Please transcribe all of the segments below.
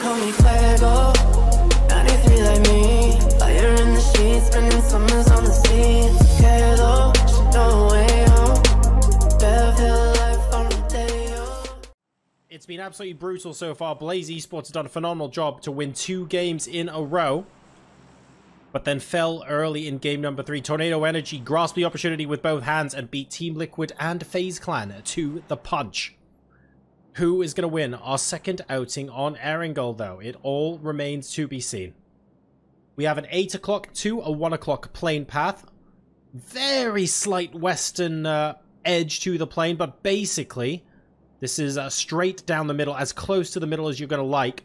call me Fuego. 93 like me. Fire in the sheets, spending summers on the sea. It's okay though, no way home. Better life on the day. It's been absolutely brutal so far. Blaze Esports has done a phenomenal job to win 2 games in a row, but then fell early in game number 3. Tornado Energy grasped the opportunity with both hands and beat Team Liquid and FaZe Clan to the punch. Who is going to win our second outing on Erangel, though? It all remains to be seen. We have an 8 o'clock to a 1 o'clock plane path. Very slight western edge to the plane, but basically, this is straight down the middle, as close to the middle as you're going to like.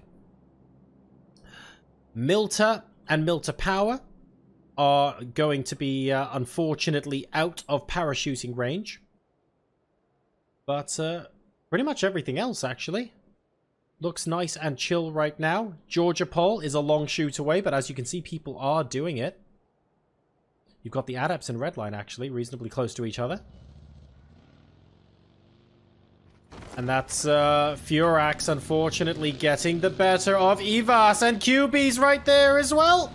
Milta and Milta Power are going to be, unfortunately, out of parachuting range. But, pretty much everything else, actually. Looks nice and chill right now. Georgia Pole is a long shoot away, but as you can see, people are doing it. You've got the Adepts and Redline, actually, reasonably close to each other. And that's Furax, unfortunately, getting the better of Evas. And QB's right there as well.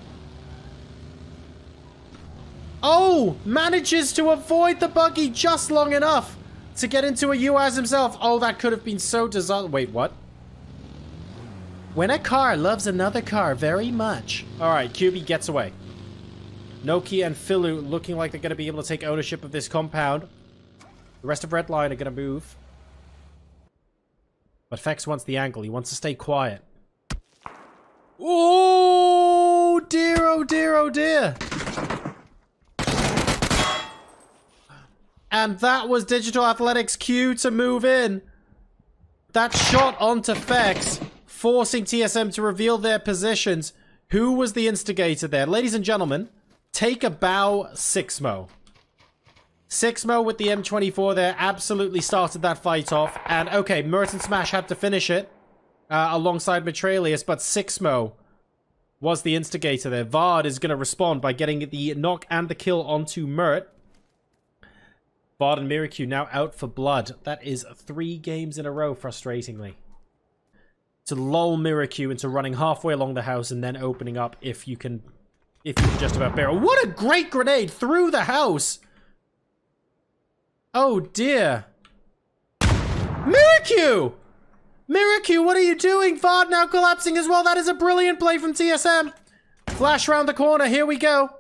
Oh! Manages to avoid the buggy just long enough to get into a UAS himself. Oh, that could have been so disastrous. Wait, what? When a car loves another car very much. Alright, QB gets away. Noki and Philu looking like they're going to be able to take ownership of this compound. The rest of Redline are going to move. But Fex wants the angle. He wants to stay quiet. Oh dear, oh dear, oh dear. And that was Digital Athletics' cue to move in. That shot onto Fex, forcing TSM to reveal their positions. Who was the instigator there? Ladies and gentlemen, take a bow, Sixmo. Sixmo with the M24 there absolutely started that fight off. And okay, Merton Smash had to finish it alongside Metralius, but Sixmo was the instigator there. Vard is going to respond by getting the knock and the kill onto Mert. Vard and Miracu now out for blood. That is 3 games in a row, frustratingly. To lull Miracu into running halfway along the house and then opening up if you can just about bear. What a great grenade through the house! Oh dear. Miracu! Miracu, what are you doing? Vard now collapsing as well. That is a brilliant play from TSM. Flash around the corner. Here we go.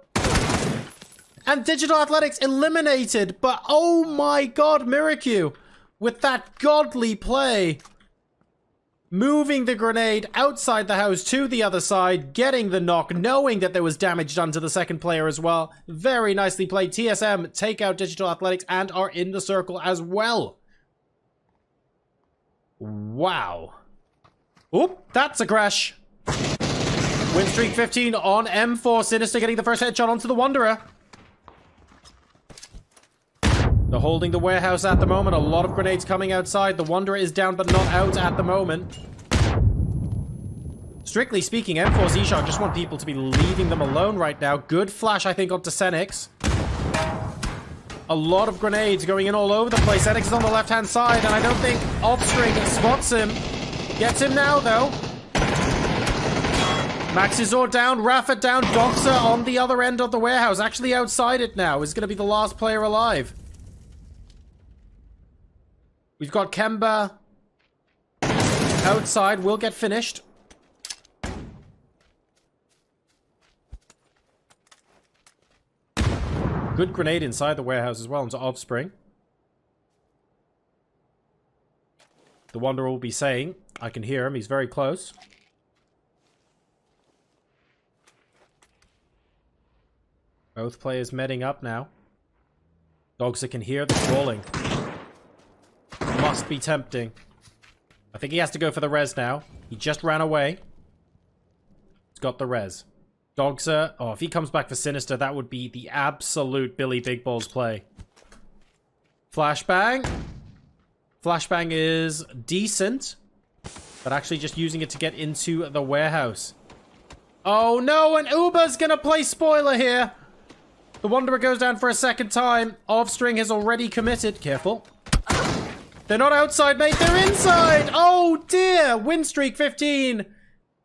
And Digital Athletics eliminated. But oh my god, Miracu with that godly play. Moving the grenade outside the house to the other side. Getting the knock. Knowing that there was damage done to the second player as well. Very nicely played. TSM take out Digital Athletics and are in the circle as well. Wow. Oop, that's a crash. Win streak 15 on M4. Sinister getting the first headshot onto the Wanderer. They're holding the warehouse at the moment. A lot of grenades coming outside. The Wanderer is down but not out at the moment. Strictly speaking, M4 Z-Shock just want people to be leaving them alone right now. Good flash, I think, onto Xenix. A lot of grenades going in all over the place. Xenix is on the left-hand side, and I don't think Offstring spots him. Gets him now, though. Maxizor down, Rafa down, Doxa on the other end of the warehouse. Actually outside it now. Is going to be the last player alive. We've got Kemba outside. Will get finished. Good grenade inside the warehouse as well into Offspring. The Wanderer will be saying, I can hear him, he's very close. Both players medding up now. Dogsa can hear the crawling. Must be tempting. I think he has to go for the res now. He just ran away. He's got the res. Dogsa, oh, if he comes back for Sinister, that would be the absolute Billy Big Balls play. Flashbang. Flashbang is decent, but actually just using it to get into the warehouse. Oh no, and Uber's gonna play spoiler here. The Wanderer goes down for a second time. Offstring has already committed. Careful. They're not outside, mate. They're inside. Oh dear. Win streak 15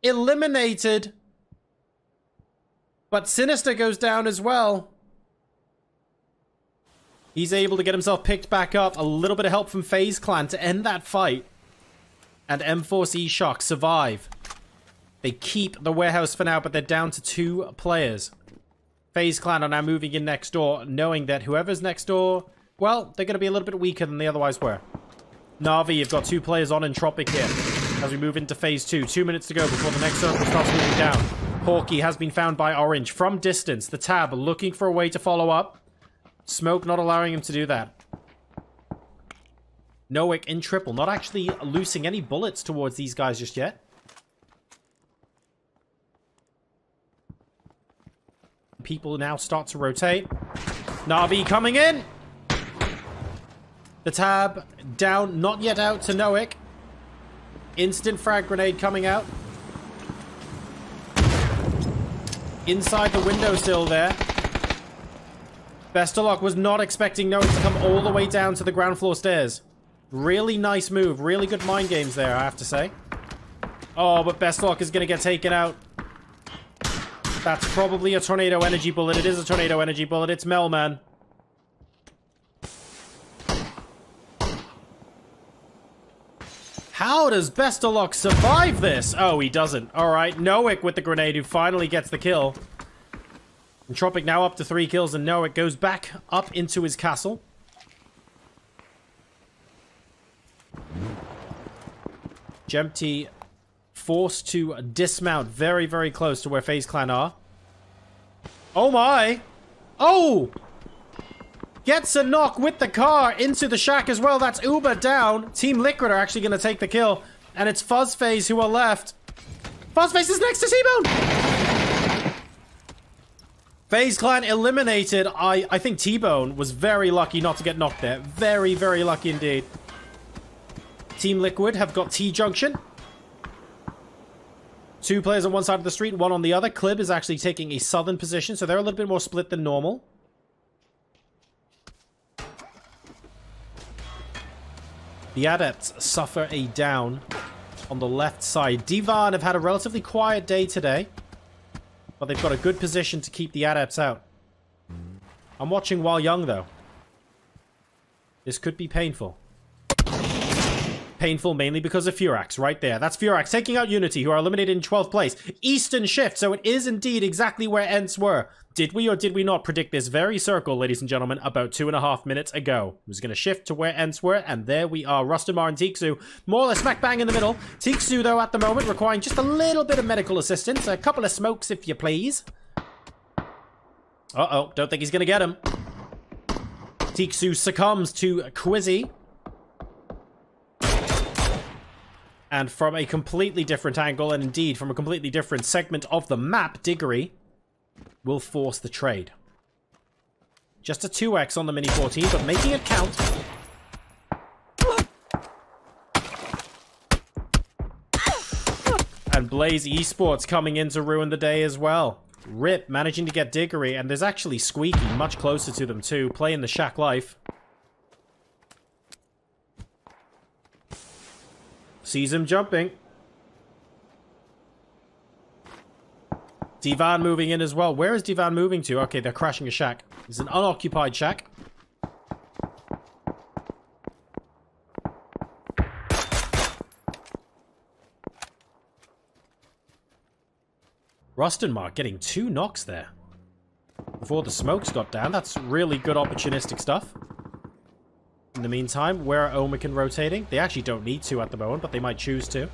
eliminated. But Sinister goes down as well. He's able to get himself picked back up. A little bit of help from FaZe Clan to end that fight. And M-Force E-Shock survive. They keep the warehouse for now, but they're down to 2 players. FaZe Clan are now moving in next door, knowing that whoever's next door, well, they're going to be a little bit weaker than they otherwise were. Na'Vi, you've got 2 players on Entropic here. As we move into Phase 2. 2 minutes to go before the next circle starts moving down. Hawkeye has been found by Orange. From distance, the Tab looking for a way to follow up. Smoke not allowing him to do that. Nowick in triple, not actually loosing any bullets towards these guys just yet. People now start to rotate. Na'Vi coming in. The Tab down, not yet out to Nowick. Instant frag grenade coming out. Inside the windowsill there. Bestalok was not expecting Nowick to come all the way down to the ground floor stairs. Really nice move. Really good mind games there, I have to say. Oh, but Bestalok is going to get taken out. That's probably a tornado energy bullet. It is a tornado energy bullet. It's Melman. How does Bestalok survive this? Oh, he doesn't. Alright, Nowick with the grenade who finally gets the kill. Entropic now up to 3 kills, and Nowick goes back up into his castle. Jempty forced to dismount very, very close to where FaZe Clan are. Oh my! Oh! Gets a knock with the car into the shack as well. That's Uber down. Team Liquid are actually going to take the kill. And it's Fuzzface who are left. Fuzzface is next to T-Bone! FaZe Clan eliminated. I think T-Bone was very lucky not to get knocked there. Very, very lucky indeed. Team Liquid have got T-Junction. 2 players on one side of the street, 1 on the other. Clib is actually taking a southern position, so they're a little bit more split than normal. The Adepts suffer a down on the left side. Divan have had a relatively quiet day today, but they've got a good position to keep the Adepts out. I'm watching While Young, though. This could be painful. Painful mainly because of Furax right there. That's Furax taking out Unity, who are eliminated in 12th place. Eastern shift, so it is indeed exactly where Ents were. Did we or did we not predict this very circle, ladies and gentlemen, about 2.5 minutes ago? It was going to shift to where Ents were, and there we are. Rustamar and Tiksu, more or less smack bang in the middle. Tiksu, though, at the moment, requiring just a little bit of medical assistance. A couple of smokes, if you please. Uh-oh, don't think he's going to get him. Tiksu succumbs to Quizzy. And from a completely different angle, and indeed from a completely different segment of the map, Diggory will force the trade. Just a 2x on the Mini 14, but making it count. And Blaze Esports coming in to ruin the day as well. Rip managing to get Diggory, and there's actually Squeaky much closer to them too, playing the Shack Life. Sees him jumping. Divan moving in as well. Where is Divan moving to? Okay, they're crashing a shack. It's an unoccupied shack. Rustenmark getting 2 knocks there. Before the smokes got down. That's really good opportunistic stuff. In the meantime, where are Omican rotating? They actually don't need to at the moment, but they might choose to.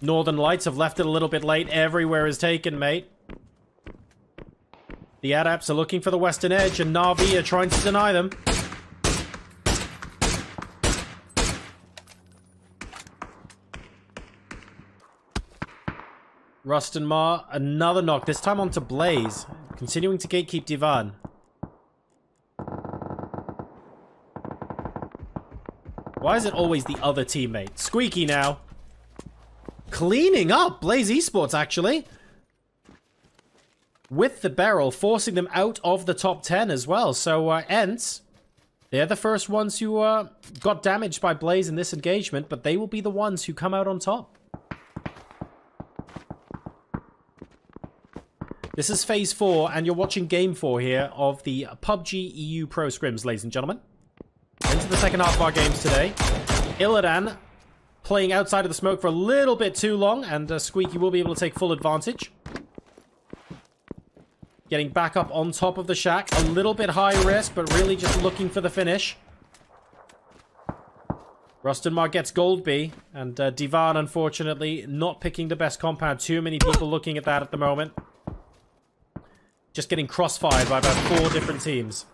Northern Lights have left it a little bit late. Everywhere is taken, mate. The Adapts are looking for the western edge, and Na'Vi are trying to deny them. Rustenmar, another knock, this time onto Blaze. Continuing to gatekeep Divan. Why is it always the other teammate? Squeaky now. Cleaning up Blaze Esports, actually. With the barrel, forcing them out of the top 10 as well. So, Ents, they're the first ones who got damaged by Blaze in this engagement, but they will be the ones who come out on top. This is Phase 4, and you're watching Game 4 here of the PUBG EU Pro Scrims, ladies and gentlemen. Into the second half of our games today. Illidan playing outside of the smoke for a little bit too long, and Squeaky will be able to take full advantage. Getting back up on top of the shack. A little bit high risk, but really just looking for the finish. Rustenmar gets Gold B, and Divan, unfortunately, not picking the best compound. Too many people looking at that at the moment. Just getting crossfired by about 4 different teams.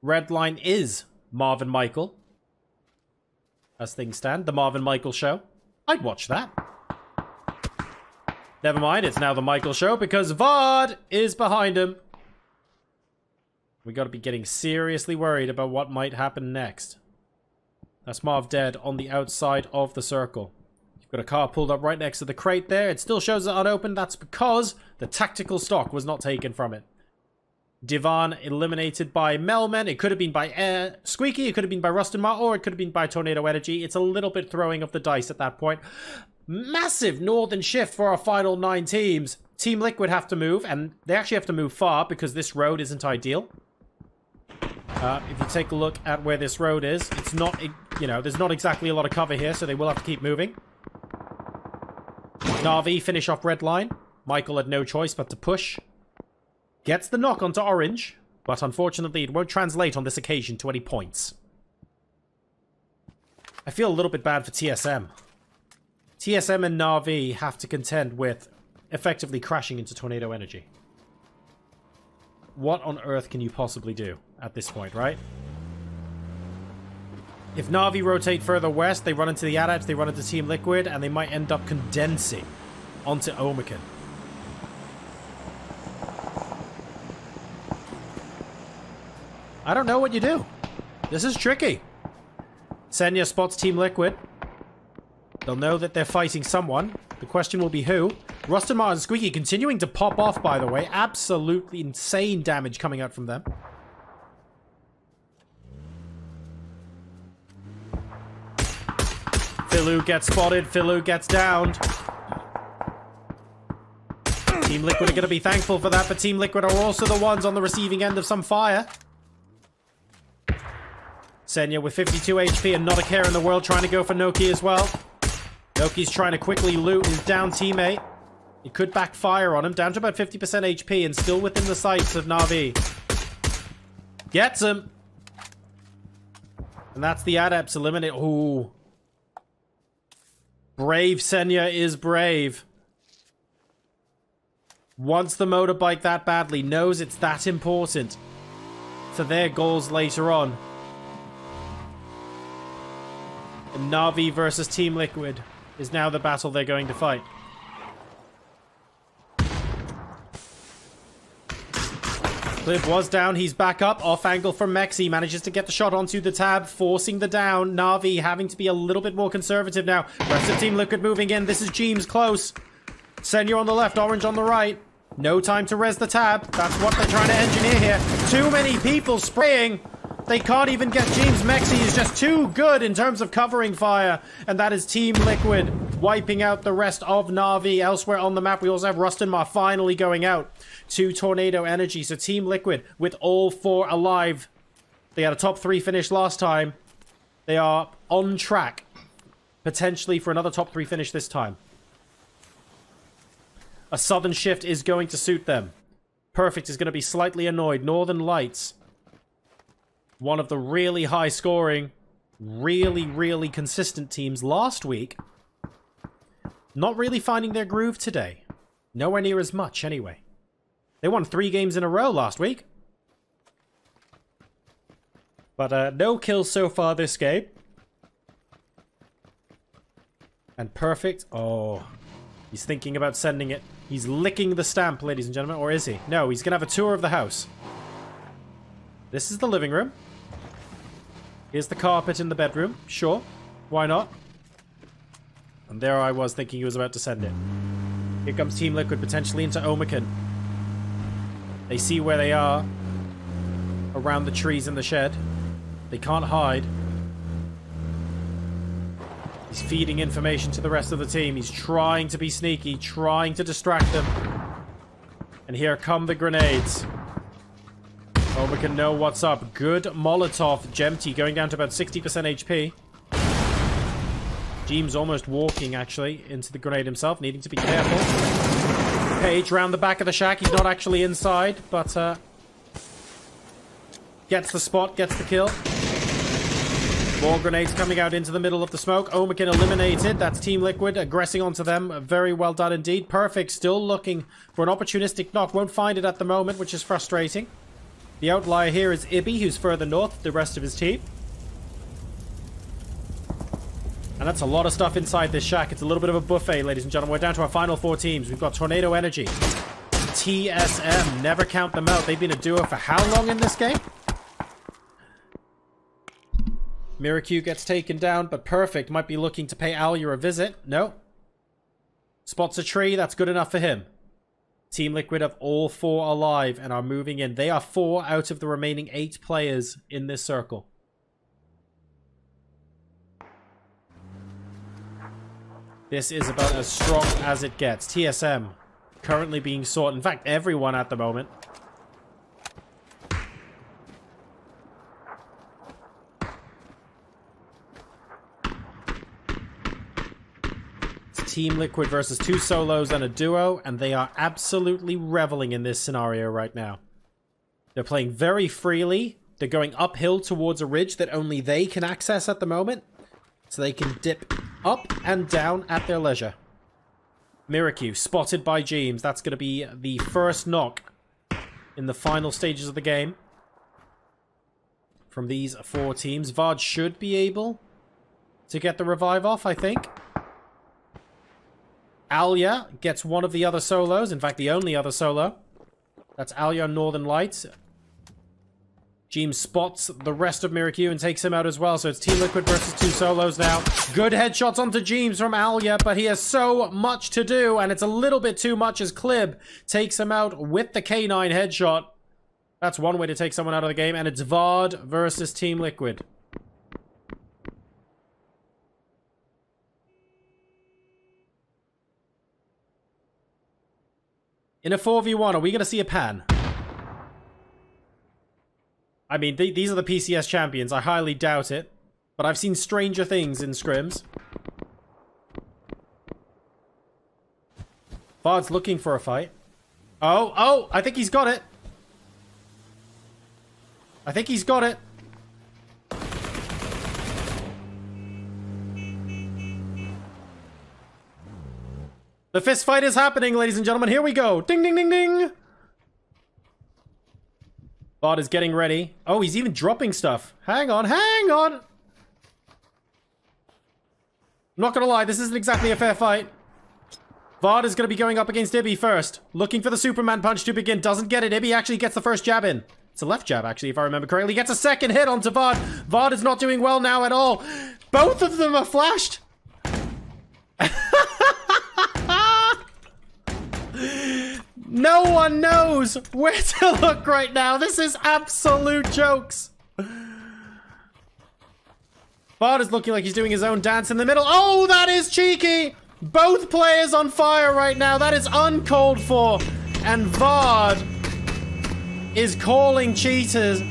Red line is Marvin Michael. As things stand, the Marvin Michael show. I'd watch that. Never mind, it's now the Michael show because Vard is behind him. We got to be getting seriously worried about what might happen next. That's Marv dead on the outside of the circle. You've got a car pulled up right next to the crate there. It still shows it unopened. That's because the tactical stock was not taken from it. Divan eliminated by Melman. It could have been by Squeaky. It could have been by Rustenmar. Or it could have been by Tornado Energy. It's a little bit throwing of the dice at that point. Massive northern shift for our final 9 teams. Team Liquid have to move. And they actually have to move far because this road isn't ideal. If you take a look at where this road is, it's not, you know, there's not exactly a lot of cover here. So they will have to keep moving. Na'Vi finish off red line. Michael had no choice but to push. Gets the knock onto orange, but unfortunately it won't translate on this occasion to any points. I feel a little bit bad for TSM. TSM and Na'Vi have to contend with effectively crashing into Tornado Energy. What on earth can you possibly do at this point, right? If Na'Vi rotate further west, they run into the Adepts, they run into Team Liquid, and they might end up condensing onto Omekin. I don't know what you do. This is tricky. Senya spots Team Liquid. They'll know that they're fighting someone. The question will be who. Rustenmar and Squeaky continuing to pop off, by the way. Absolutely insane damage coming out from them. Philu gets spotted. Philu gets downed. Team Liquid are going to be thankful for that, but Team Liquid are also the ones on the receiving end of some fire. Senya with 52 HP and not a care in the world trying to go for Noki as well. Noki's trying to quickly loot his down teammate. It could backfire on him. Down to about 50% HP and still within the sights of Na'Vi. Gets him. And that's the Adepts eliminate. Ooh. Brave Senya is brave. Wants the motorbike that badly. Knows it's that important for their goals later on. And Na'Vi versus Team Liquid is now the battle they're going to fight. Clib was down. He's back up. Off angle from mxey. Manages to get the shot onto the tab, forcing the down. Na'Vi having to be a little bit more conservative now. Rest of Team Liquid moving in. This is Jeemzz close. Senya on the left, Orange on the right. No time to res the tab. That's what they're trying to engineer here. Too many people spraying. They can't even get Jeemzz. mxey is just too good in terms of covering fire. And that is Team Liquid wiping out the rest of Na'Vi. Elsewhere on the map, we also have Rustenmar finally going out to Tornado Energy. So Team Liquid with all 4 alive. They had a top 3 finish last time. They are on track, potentially, for another top 3 finish this time. A southern shift is going to suit them. Perfect is going to be slightly annoyed. Northern Lights, one of the really high scoring, really consistent teams last week, not really finding their groove today. Nowhere near as much, anyway. They won 3 games in a row last week. But no kills so far this game. And Perfect, oh, he's thinking about sending it. He's licking the stamp, ladies and gentlemen. Or is he? No, he's going to have a tour of the house. This is the living room. Here's the carpet in the bedroom. Sure. Why not? And there I was thinking he was about to send it. Here comes Team Liquid potentially into Omekin. They see where they are. Around the trees in the shed. They can't hide. He's feeding information to the rest of the team. He's trying to be sneaky, trying to distract them. And here come the grenades. Oh, we can know what's up. Good Molotov. Jeemzz going down to about 60% HP. Jeemzz almost walking, actually, into the grenade himself, needing to be careful. Page round the back of the shack. He's not actually inside, but gets the spot, gets the kill. More grenades coming out into the middle of the smoke. Omekin eliminated. That's Team Liquid aggressing onto them. Very well done indeed. Perfect still looking for an opportunistic knock. Won't find it at the moment, which is frustrating. The outlier here is Ibby, who's further north, the rest of his team. And that's a lot of stuff inside this shack. It's a little bit of a buffet, ladies and gentlemen. We're down to our final 4 teams. We've got Tornado Energy, TSM. Never count them out. They've been a duo for how long in this game? mxey gets taken down, but Perfect might be looking to pay Alya a visit. No. Spots a tree. That's good enough for him. Team Liquid have all 4 alive and are moving in. They are 4 out of the remaining 8 players in this circle. This is about as strong as it gets. TSM currently being sought. In fact, everyone at the moment. It's Team Liquid versus 2 solos and a duo, and they are absolutely reveling in this scenario right now. They're playing very freely. They're going uphill towards a ridge that only they can access at the moment. So they can dip up and down at their leisure. mxey spotted by Jeemzz. That's going to be the first knock in the final stages of the game. From these 4 teams. Vard should be able to get the revive off, I think. Alya gets one of the other solos. In fact, the only other solo. That's Alya on Northern Lights. Jeemzz spots the rest of mxey and takes him out as well. So it's Team Liquid versus 2 solos now. Good headshots onto Jeemzz from Alya, but he has so much to do, and it's a little bit too much as Clib takes him out with the K9 headshot. That's one way to take someone out of the game, and it's Vard versus Team Liquid. In a 4v1, are we going to see a pan? I mean, these are the PCS champions. I highly doubt it. But I've seen stranger things in scrims. Vard's looking for a fight. Oh, I think he's got it. I think he's got it. The fist fight is happening, ladies and gentlemen. Here we go. Ding, ding, ding, ding. Vard is getting ready. Oh, he's even dropping stuff. Hang on, hang on. I'm not gonna lie, this isn't exactly a fair fight. Vard is gonna be going up against Ibby first. Looking for the Superman punch to begin. Doesn't get it. Ibby actually gets the first jab in. It's a left jab, actually, if I remember correctly. Gets a second hit onto Vard. Vard is not doing well now at all. Both of them are flashed. No one knows where to look right now. This is absolute jokes. Vard is looking like he's doing his own dance in the middle. Oh, that is cheeky. Both players on fire right now. That is uncalled for. And Vard is calling cheaters.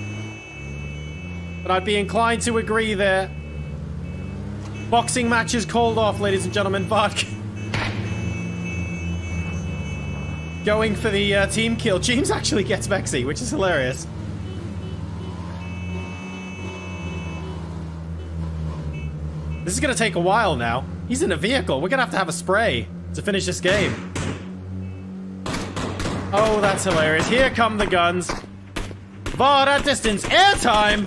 But I'd be inclined to agree there. Boxing match is called off, ladies and gentlemen. Vard going for the team kill. Jeemzz actually gets mxey, which is hilarious. This is going to take a while now. He's in a vehicle. We're going to have a spray to finish this game. Oh, that's hilarious. Here come the guns. Vard at distance. Airtime.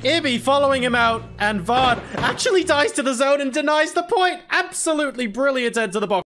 Ibby following him out. And Vard actually dies to the zone and denies the point. Absolutely brilliant end to the box.